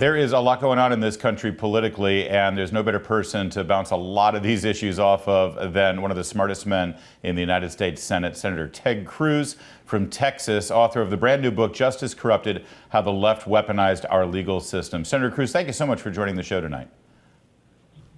There is a lot going on in this country politically, and there's no better person to bounce a lot of these issues off of than one of the smartest men in the United States Senate, Senator Ted Cruz from Texas, author of the brand new book, Justice Corrupted: How the Left Weaponized Our Legal System. Senator Cruz, thank you so much for joining the show tonight.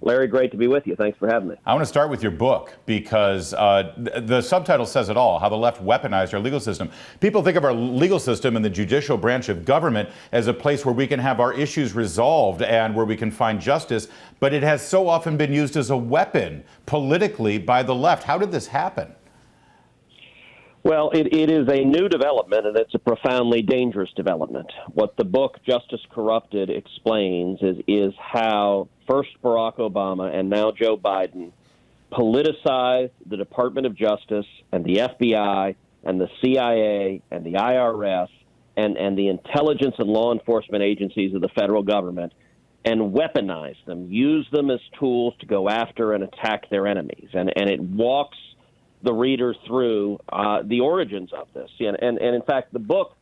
Larry, great to be with you. Thanks for having me. I want to start with your book because the subtitle says it all, How the Left Weaponized Our Legal System. People think of our legal system and the judicial branch of government as a place where we can have our issues resolved and where we can find justice, but it has so often been used as a weapon politically by the left. How did this happen? Well, it is a new development, and it's a profoundly dangerous development. What the book Justice Corrupted explains is how first Barack Obama and now Joe Biden politicized the Department of Justice and the FBI and the CIA and the IRS and the intelligence and law enforcement agencies of the federal government and weaponized them, used them as tools to go after and attack their enemies. And it walks the reader through the origins of this. And in fact, the book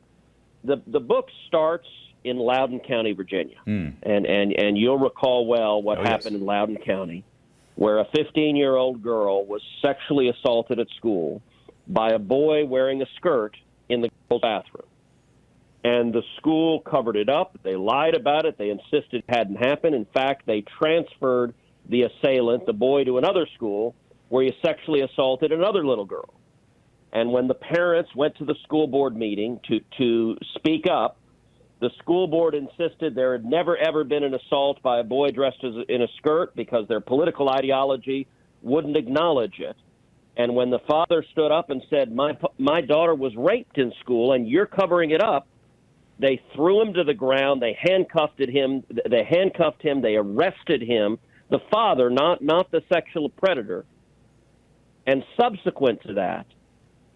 starts in Loudoun County, Virginia. And you'll recall well what happened in Loudoun County, where a 15-year-old girl was sexually assaulted at school by a boy wearing a skirt in the girl's bathroom. And the school covered it up. They lied about it. They insisted it hadn't happened. In fact, they transferred the assailant, the boy, to another school where he sexually assaulted another little girl. And when the parents went to the school board meeting to speak up, the school board insisted there had never, ever been an assault by a boy dressed in a skirt because their political ideology wouldn't acknowledge it. And when the father stood up and said, my daughter was raped in school and you're covering it up, they threw him to the ground, they handcuffed him, they arrested him, the father, not the sexual predator. And subsequent to that,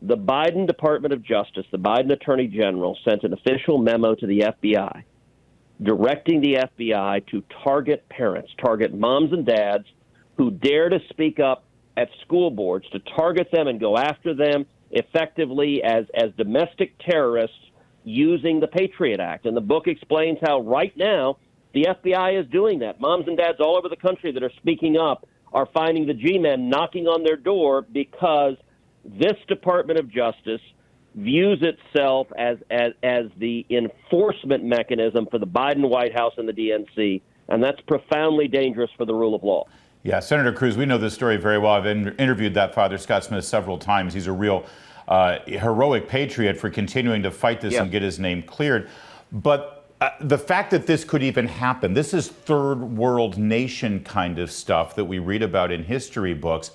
the Biden Department of Justice, the Biden Attorney General, sent an official memo to the FBI directing the FBI to target parents, target moms and dads who dare to speak up at school boards, to target them and go after them effectively as domestic terrorists using the Patriot Act. And the book explains how right now the FBI is doing that. Moms and dads all over the country that are speaking up are finding the G-men knocking on their door because this Department of Justice views itself as the enforcement mechanism for the Biden White House and the DNC, and that's profoundly dangerous for the rule of law. Yeah, Senator Cruz, we know this story very well. I've interviewed that father, Scott Smith, several times. He's a real heroic patriot for continuing to fight this and get his name cleared. But the fact that this could even happen, this is third world nation kind of stuff that we read about in history books.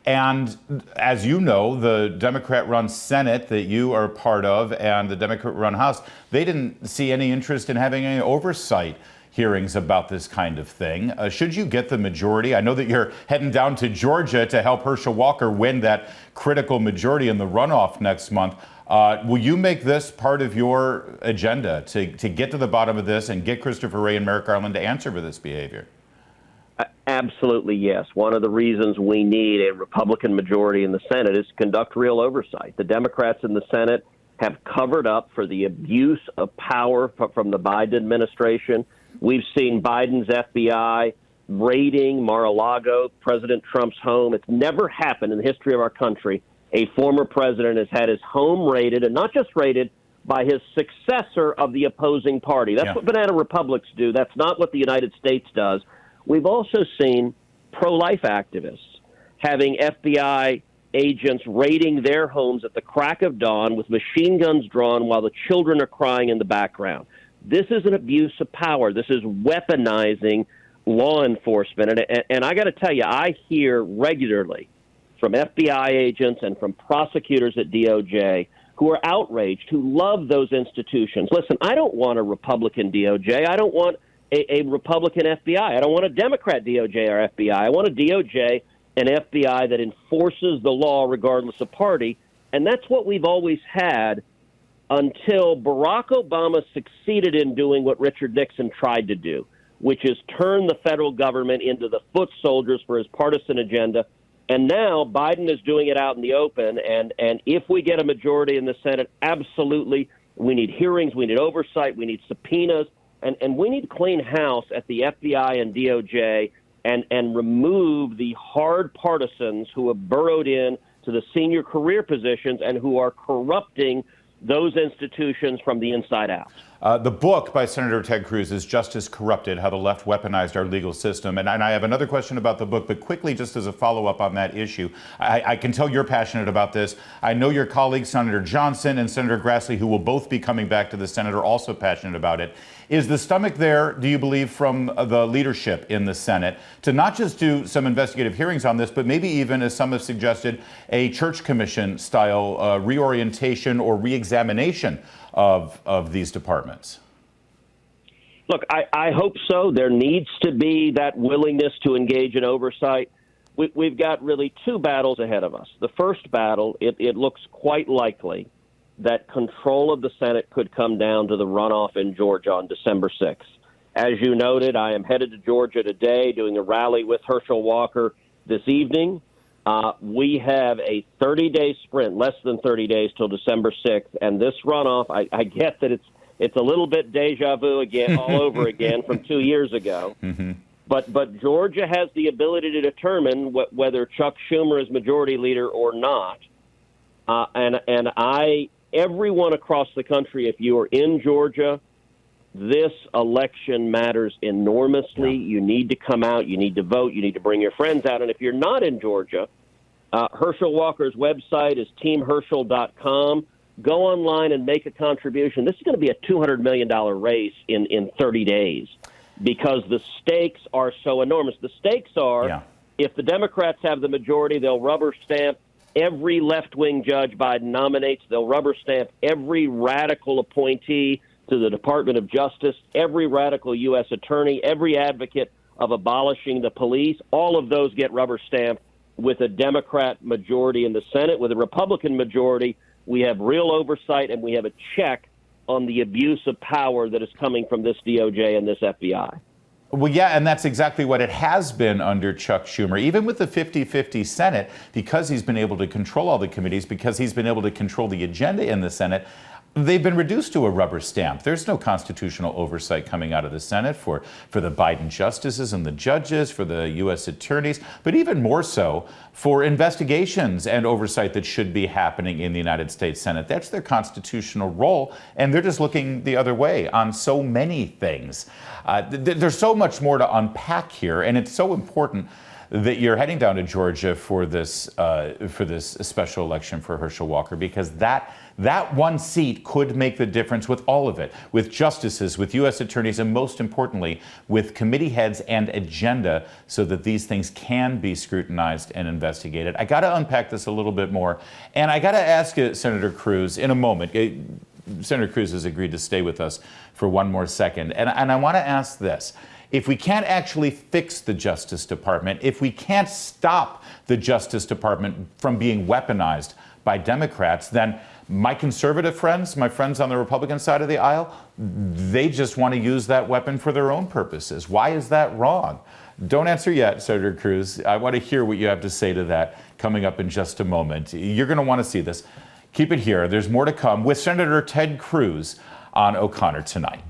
And as you know, the Democrat-run Senate that you are part of and the Democrat-run House, they didn't see any interest in having any oversight hearings about this kind of thing. Should you get the majority? I know that you're heading down to Georgia to help Herschel Walker win that critical majority in the runoff next month. Will you make this part of your agenda to get to the bottom of this and get Christopher Wray and Merrick Garland to answer for this behavior? Absolutely, yes. One of the reasons we need a Republican majority in the Senate is to conduct real oversight. The Democrats in the Senate have covered up for the abuse of power from the Biden administration. We've seen Biden's FBI raiding Mar-a-largo, President Trump's home. It's never happened in the history of our country. A former president has had his home raided, and not just raided, by his successor of the opposing party. That's what banana republics do. That's not what the United States does. We've also seen pro-life activists having FBI agents raiding their homes at the crack of dawn with machine guns drawn while the children are crying in the background. This is an abuse of power. This is weaponizing law enforcement. And I got to tell you, I hear regularly from FBI agents and from prosecutors at DOJ who are outraged, who love those institutions. Listen, I don't want a Republican DOJ. I don't want a Republican FBI. I don't want a Democrat DOJ or FBI. I want a DOJ and FBI that enforces the law regardless of party. And that's what we've always had until Barack Obama succeeded in doing what Richard Nixon tried to do, which is turn the federal government into the foot soldiers for his partisan agenda. And now Biden is doing it out in the open. And if we get a majority in the Senate, absolutely, we need hearings, we need oversight, we need subpoenas. And we need to clean house at the FBI and DOJ and remove the hard partisans who have burrowed in to the senior career positions and who are corrupting those institutions from the inside out. The book by Senator Ted Cruz is Justice Corrupted, How the Left Weaponized Our Legal System. And I have another question about the book, but quickly, just as a follow-up on that issue, I can tell you're passionate about this. I know your colleagues, Senator Johnson and Senator Grassley, who will both be coming back to the Senate, are also passionate about it. Is the stomach there, do you believe, from the leadership in the Senate to not just do some investigative hearings on this, but maybe even, as some have suggested, a church commission style reorientation or reexamination of these departments? Look, I hope so. There needs to be that willingness to engage in oversight. We've got really two battles ahead of us. The first battle, it looks quite likely that control of the Senate could come down to the runoff in Georgia on December 6th. As you noted, I am headed to Georgia today, doing a rally with Herschel Walker this evening. We have a 30-day sprint, less than 30 days till December 6th, and this runoff, I get that it's a little bit deja vu again, all over again from 2 years ago. Mm-hmm. But Georgia has the ability to determine whether Chuck Schumer is majority leader or not. Everyone across the country, if you are in Georgia, this election matters enormously. Yeah. You need to come out. You need to vote. You need to bring your friends out. And if you're not in Georgia, Herschel Walker's website is teamherschel.com. Go online and make a contribution. This is going to be a $200 million race in 30 days because the stakes are so enormous. The stakes are, if the Democrats have the majority, they'll rubber stamp every left-wing judge Biden nominates. They'll rubber stamp every radical appointee to the Department of Justice, every radical U.S. attorney, every advocate of abolishing the police. All of those get rubber stamped with a Democrat majority in the Senate. With a Republican majority, we have real oversight and we have a check on the abuse of power that is coming from this DOJ and this FBI. Well, yeah, and that's exactly what it has been under Chuck Schumer. Even with the 50-50 Senate, because he's been able to control all the committees, because he's been able to control the agenda in the Senate, they've been reduced to a rubber stamp. There's no constitutional oversight coming out of the Senate for the Biden justices and the judges, for the U.S. attorneys, but even more so for investigations and oversight that should be happening in the United States Senate. That's their constitutional role, and they're just looking the other way on so many things. There's so much more to unpack here, and it's so important that you're heading down to Georgia for this special election for Herschel Walker, because that one seat could make the difference with all of it, with justices, with U.S. attorneys, and most importantly, with committee heads and agenda, so that these things can be scrutinized and investigated. I got to unpack this a little bit more, and I got to ask Senator Cruz in a moment. Senator Cruz has agreed to stay with us for one more second, and I want to ask this. If we can't actually fix the Justice Department, if we can't stop the Justice Department from being weaponized by Democrats, then my conservative friends, my friends on the Republican side of the aisle, they just want to use that weapon for their own purposes. Why is that wrong? Don't answer yet, Senator Cruz. I want to hear what you have to say to that coming up in just a moment. You're going to want to see this. Keep it here. There's more to come with Senator Ted Cruz on O'Connor tonight.